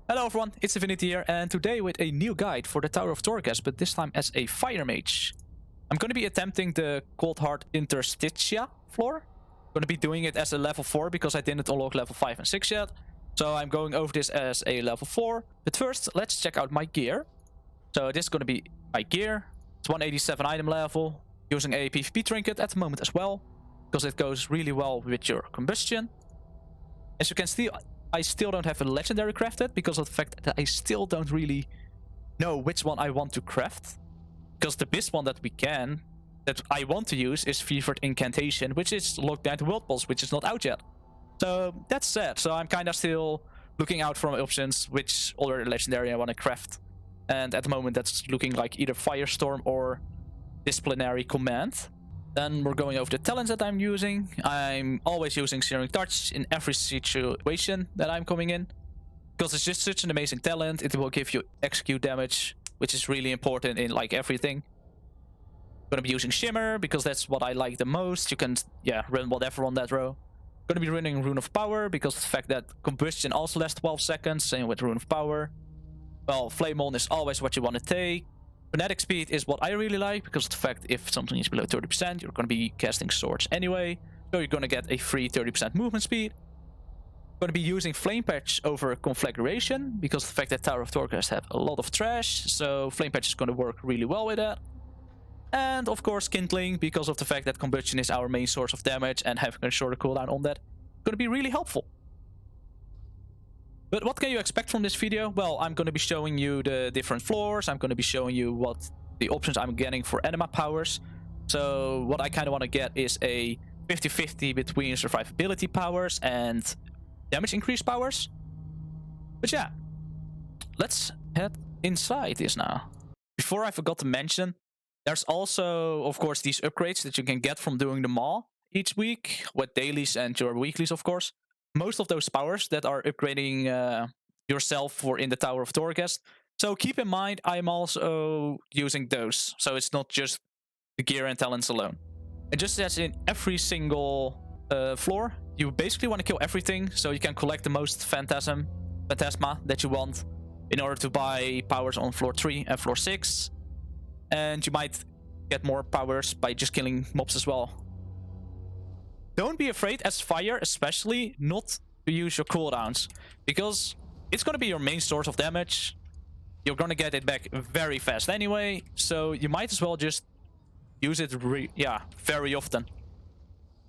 Hello everyone, ItzzDivinity here, and today with a new guide for the Tower of Torghast, but this time as a Fire Mage. I'm going to be attempting the Cold Heart Interstitia floor. I'm going to be doing it as a level 4 because I didn't unlock level 5 and 6 yet. So I'm going over this as a level 4. But first, let's check out my gear. So this is going to be my gear. It's 187 item level, using a PvP trinket at the moment as well, because it goes really well with your combustion. As you can see, I still don't have a legendary crafted because of the fact that I still don't really know which one I want to craft. Because the best one that I want to use is Fevered Incantation, which is locked down to World Boss, which is not out yet. So that's sad. So I'm kind of still looking out for my options, which other legendary I want to craft. And at the moment that's looking like either Firestorm or Disciplinary Command. Then we're going over the talents that I'm using. I'm always using Searing Touch in every situation that I'm coming in, because it's just such an amazing talent. It will give you execute damage, which is really important in like everything. Gonna be using Shimmer because that's what I like the most. You can run whatever on that row. Gonna be running Rune of Power because of the fact that combustion also lasts 12 seconds. Same with Rune of Power. Well, Flame On is always what you want to take. Kinetic speed is what I really like because of the fact if something is below 30%, you're going to be casting swords anyway. So you're going to get a free 30% movement speed. Going to be using Flame Patch over Conflagration because of the fact that Tower of Torghast have a lot of trash. So Flame Patch is going to work really well with that. And of course Kindling because of the fact that combustion is our main source of damage and having a shorter cooldown on that going to be really helpful. But what can you expect from this video? Well, I'm going to be showing you the different floors. I'm going to be showing you what the options I'm getting for anima powers. So what I kind of want to get is a 50-50 between survivability powers and damage increase powers. But yeah, let's head inside this now. Before I forgot to mention, there's also, of course, these upgrades that you can get from doing them all each week with dailies and your weeklies, of course. Most of those powers that are upgrading yourself for in the Tower of Torghast. So keep in mind, I'm also using those. So it's not just the gear and talents alone. And just as in every single floor, you basically want to kill everything so you can collect the most phantasma that you want in order to buy powers on floor 3 and floor 6. And you might get more powers by just killing mobs as well. Don't be afraid as Fire, especially, not to use your cooldowns, because it's going to be your main source of damage. You're going to get it back very fast anyway, so you might as well just use it very often.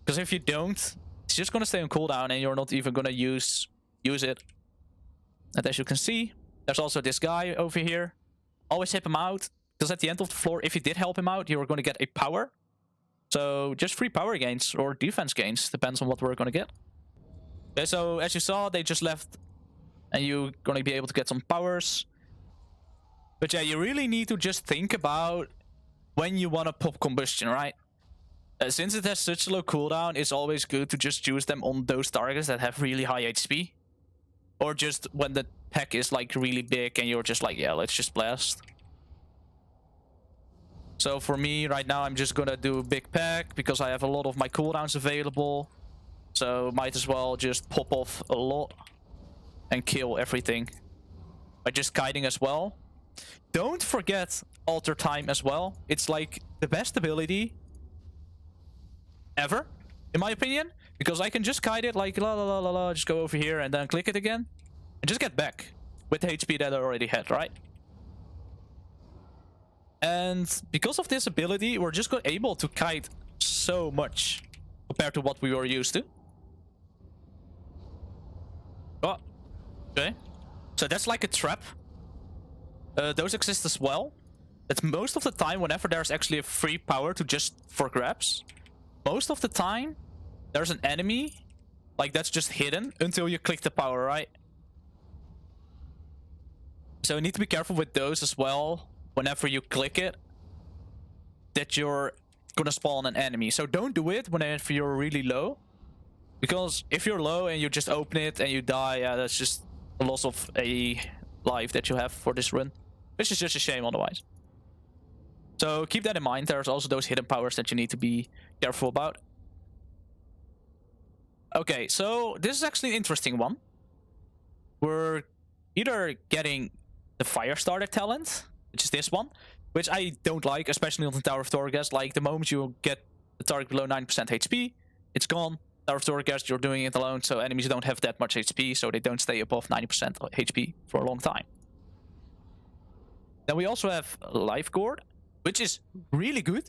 Because if you don't, it's just going to stay on cooldown and you're not even going to use it. And as you can see, there's also this guy over here. Always help him out, because at the end of the floor, if you did help him out, you're going to get a power. So just free power gains or defense gains, depends on what we're going to get. Okay, so as you saw, they just left and you're going to be able to get some powers. But yeah, you really need to just think about when you want to pop combustion, right? Since it has such a low cooldown, it's always good to just use them on those targets that have really high HP. Or just when the pack is like really big and you're just like, yeah, let's just blast. So for me right now, I'm just gonna do a big pack because I have a lot of my cooldowns available. So might as well just pop off a lot and kill everything by just kiting as well. Don't forget Alter Time as well. It's like the best ability ever, in my opinion, because I can just kite it like la la la la la, just go over here and then click it again and just get back with the HP that I already had, right? And because of this ability, we're just able to kite so much compared to what we were used to. Oh, okay. So that's like a trap. Those exist as well. That's most of the time whenever there's actually a free power to just for grabs. Most of the time, there's an enemy like that's just hidden until you click the power, right? So you need to be careful with those as well. Whenever you click it, that you're gonna spawn an enemy. So don't do it whenever you're really low, because if you're low and you just open it and you die, yeah, that's just a loss of a life that you have for this run, which is just a shame otherwise. So keep that in mind. There's also those hidden powers that you need to be careful about. Okay, so this is actually an interesting one. We're either getting the fire starter talent, which is this one, which I don't like, especially on the Tower of Torghast. Like, the moment you get the target below 9% HP, it's gone. Tower of Torghast, you're doing it alone, so enemies don't have that much HP, so they don't stay above 90% HP for a long time. Then we also have Lifeguard, which is really good,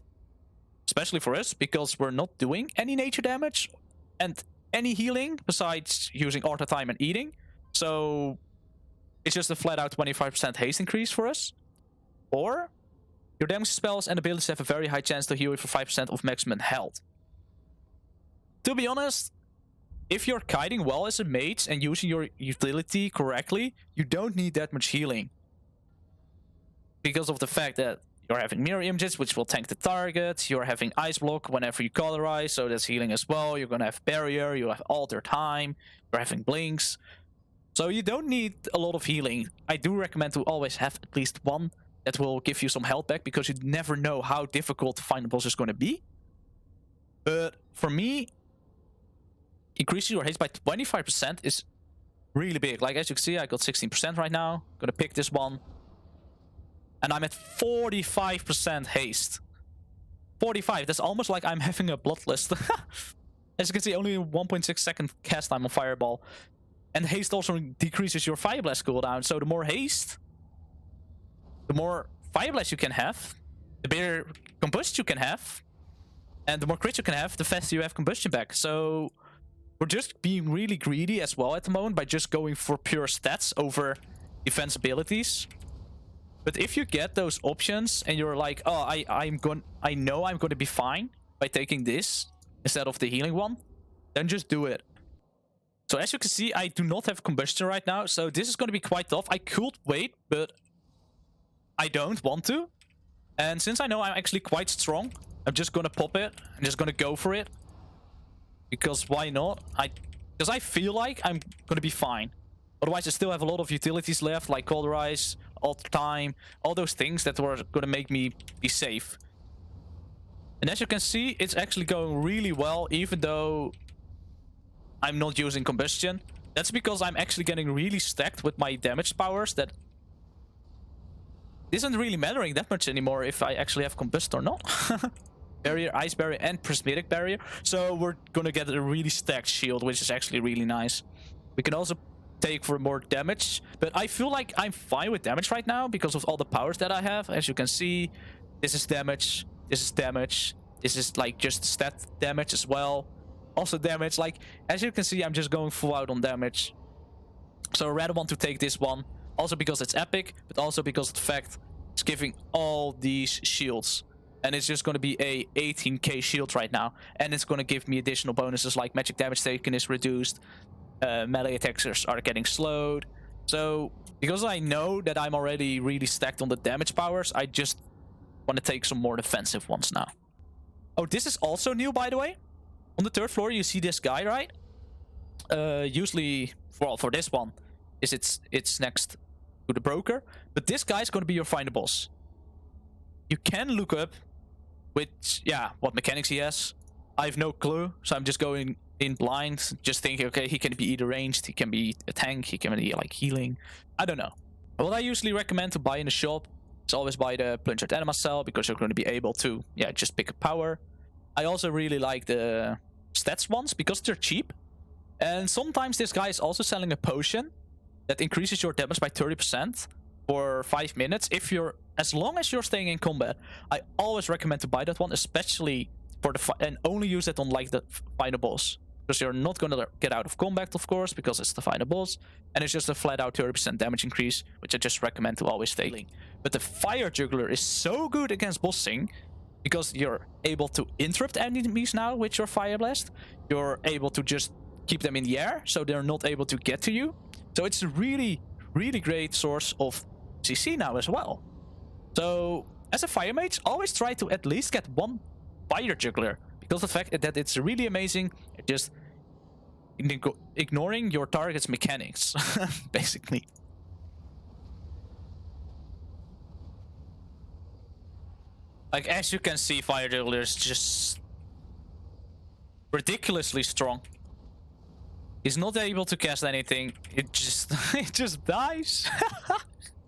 especially for us, because we're not doing any nature damage and any healing besides using auto time and eating. So it's just a flat out 25% haste increase for us. Or your damage spells and abilities have a very high chance to heal you for 5% of maximum health. To be honest, if you're kiting well as a mage and using your utility correctly, you don't need that much healing. Because of the fact that you're having mirror images, which will tank the target. You're having ice block whenever you colorize, so that's healing as well. You're gonna have barrier, you have alter time, you're having blinks. So you don't need a lot of healing. I do recommend to always have at least one that will give you some health back, because you never know how difficult to find the boss is going to be. But for me, increasing your haste by 25% is really big. Like, as you can see, I got 16% right now. Gonna pick this one. And I'm at 45% haste. 45, that's almost like I'm having a bloodlust. As you can see, only 1.6 second cast time on Fireball. And haste also decreases your Fire Blast cooldown. So the more haste, the more Fire Blast you can have, the bigger combustion you can have, and the more crit you can have, the faster you have combustion back. So we're just being really greedy as well at the moment by just going for pure stats over defense abilities. But if you get those options and you're like, oh, I know I'm going to be fine by taking this instead of the healing one, then just do it. So as you can see, I do not have combustion right now, so this is going to be quite tough. I could wait, but I don't want to. And since I know I'm actually quite strong, I'm just going to pop it. I'm just going to go for it. Because why not? Because I feel like I'm going to be fine. Otherwise, I still have a lot of utilities left, like Colorize, Alter Time, all those things that were going to make me be safe. And as you can see, it's actually going really well, even though I'm not using Combustion. That's because I'm actually getting really stacked with my damage powers that isn't really mattering that much anymore if I actually have Combust or not. Barrier, Ice Barrier, and Prismatic Barrier. So we're going to get a really stacked shield, which is actually really nice. We can also take for more damage, but I feel like I'm fine with damage right now because of all the powers that I have. As you can see, this is damage, this is damage, this is like just stat damage as well. Also damage, like, as you can see, I'm just going full out on damage. So I rather want to take this one, also because it's epic, but also because of the fact it's giving all these shields. And it's just going to be a 18k shield right now, and it's going to give me additional bonuses like magic damage taken is reduced, melee attacks are getting slowed. So because I know that I'm already really stacked on the damage powers, I just want to take some more defensive ones now. Oh, this is also new, by the way. On the 3rd floor, you see this guy, right? Usually, well, for this one, it's next to the broker. But this guy is going to be your final boss. You can look up which, yeah, what mechanics he has. I have no clue, so I'm just going in blind, just thinking, okay, he can be either ranged, he can be a tank, he can be like healing. I don't know. What I usually recommend to buy in the shop is always buy the Plungered Anima Cell, because you're going to be able to, yeah, just pick a power. I also really like the stats ones because they're cheap. And sometimes this guy is also selling a potion that increases your damage by 30% for 5 minutes. As long as you're staying in combat, I always recommend to buy that one, especially for and only use it on like the final boss, because you're not going to get out of combat, of course, because it's the final boss, and it's just a flat out 30% damage increase, which I just recommend to always take. But the Fire Juggler is so good against bossing, because you're able to interrupt enemies now with your Fire Blast. You're able to just keep them in the air, so they're not able to get to you. So it's a really, really great source of CC now as well. So as a Fire Mage, always try to at least get one Fire Juggler, because the fact that it's really amazing at just ignoring your target's mechanics, basically. Like, as you can see, Fire Juggler is just ridiculously strong. He's not able to cast anything. It just it just dies.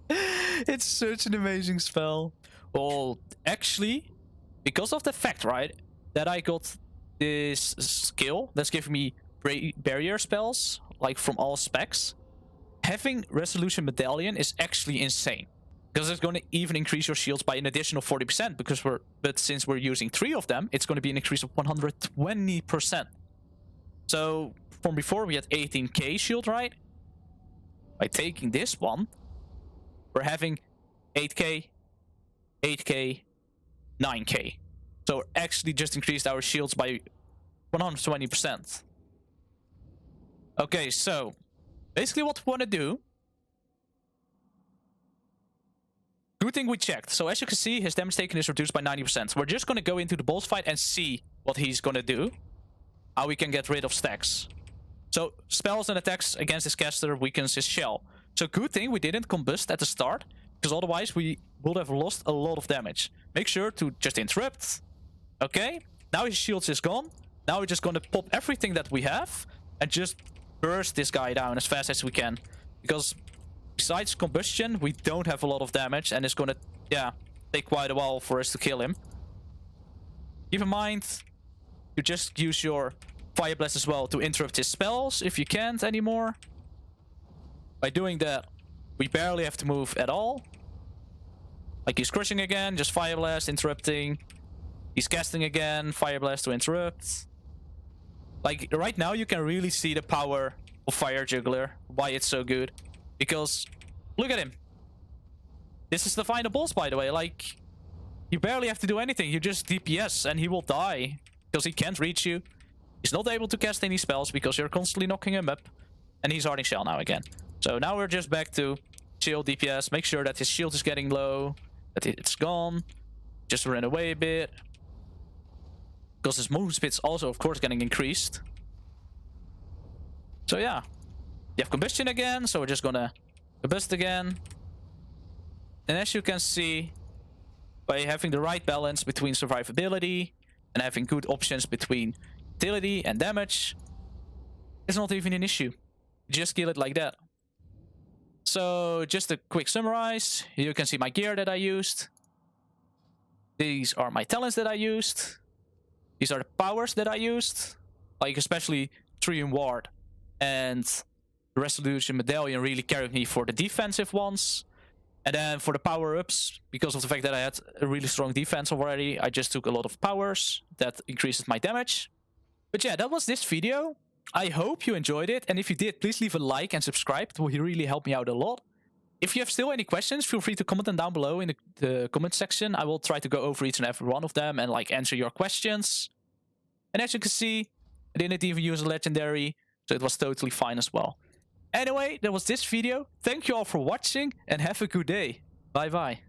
It's such an amazing spell. Well, actually, because of the fact, right, that I got this skill that's giving me barrier spells, like from all specs, having Resolution Medallion is actually insane. Because it's going to even increase your shields by an additional 40%. But since we're using 3 of them, it's going to be an increase of 120%. So from before we had 18k shield, right? By taking this one, we're having 8k, 8k, 9k. So we're actually just increased our shields by 120%. Okay, so basically what we want to do. Good thing we checked. So as you can see, his damage taken is reduced by 90%. So we're just going to go into the boss fight and see what he's going to do. How we can get rid of stacks. So spells and attacks against his caster weakens his shell. So good thing we didn't combust at the start, because otherwise we would have lost a lot of damage. Make sure to just interrupt. Okay, now his shields is gone. Now we're just going to pop everything that we have and just burst this guy down as fast as we can. Because besides combustion, we don't have a lot of damage, and it's going to, yeah, take quite a while for us to kill him. Keep in mind, you just use your Fire Blast as well to interrupt his spells if you can't anymore. By doing that, we barely have to move at all. Like he's crushing again, just Fire Blast, interrupting. He's casting again, Fire Blast to interrupt. Like right now, you can really see the power of Fire Juggler, why it's so good. Because look at him. This is the final boss, by the way. Like, you barely have to do anything. You just DPS and he will die. Because he can't reach you. He's not able to cast any spells because you're constantly knocking him up. And he's Hardening Shell now again. So now we're just back to chill DPS. Make sure that his shield is getting low. That it's gone. Just run away a bit. Because his move speed's also, of course, getting increased. So yeah. You have combustion again, so we're just gonna combust again. And as you can see, by having the right balance between survivability and having good options between utility and damage, it's not even an issue. You just kill it like that. So just a quick summarize. You can see my gear that I used. These are my talents that I used. These are the powers that I used. Like especially Triune Ward and Resolution Medallion really carried me for the defensive ones. And then for the power-ups, because of the fact that I had a really strong defense already, I just took a lot of powers that increases my damage. But yeah, that was this video. I hope you enjoyed it, and if you did, please leave a like and subscribe. It will really help me out a lot. If you have still any questions, feel free to comment them down below in the comment section. I will try to go over each and every one of them and like answer your questions. And as you can see, I didn't even use a legendary, so it was totally fine as well. Anyway, that was this video. Thank you all for watching and have a good day. Bye bye.